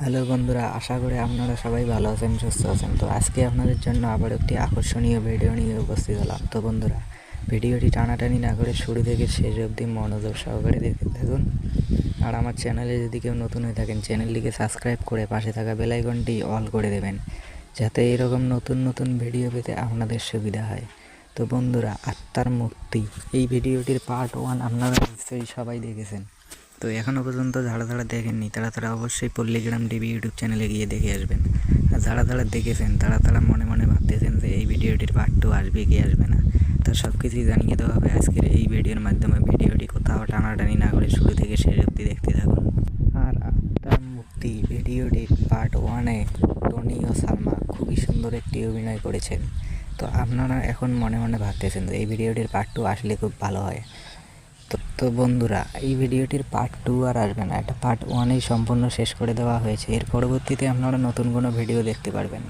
Hello বন্ধুরা, আশা করি আপনারা সবাই ভালো আছেন, সুস্থ আছেন। তো আজকে আপনাদের জন্য আবার একটি আকর্ষণীয় ভিডিও নিয়ে উপস্থিত হলাম। তো বন্ধুরা, ভিডিওটি টানাটানি না করে শুরু থেকে শেষ অবধি মনোযোগ সহকারে দেখতে থাকুন। আর আমার চ্যানেলে যদি কেউ নতুন হয়ে থাকেন, চ্যানেলটিকে সাবস্ক্রাইব করে পাশে থাকা বেল আইকনটি অল করে দেবেন, যাতে এরকম নতুন নতুন ভিডিও পেতে আপনাদের সুবিধা হয়। তো বন্ধুরা, আত্মার মুক্তি এই ভিডিওটির পার্ট 1 আপনারা নিশ্চয়ই সবাই দেখেছেন। তো এখনও পর্যন্ত যারা দেখেননি তারা অবশ্যই পল্লীগ্রাম টিভি ইউটিউব চ্যানেলে গিয়ে দেখে আসবেন। আর যারা দেখেছেন তারা মনে মনে ভাবতেছেন যে এই ভিডিওটির পার্ট 2 আসবে কি আসবে না। তো সব কিছুই জানিয়ে দেওয়া হবে আজকের এই ভিডিওর মাধ্যমে। ভিডিওটি কোথাও টানাটানি না করে শুরু থেকে শেষ অবধি দেখতে থাকুন। আর আত্মার মুক্তি ভিডিওটির পার্ট 1-এ টনি ও সালমা খুবই সুন্দর একটি অভিনয় করেছেন। তো আপনারা এখন মনে মনে ভাবতেছেন যে এই ভিডিওটির পার্ট 2 আসলে খুব ভালো হয়। তো বন্ধুরা, এই ভিডিওটির পার্ট 2 আর আসবে না, এটা পার্ট 1-এই সম্পূর্ণ শেষ করে দেওয়া হয়েছে। এর পরবর্তীতে আপনারা নতুন কোনো ভিডিও দেখতে পারবেন।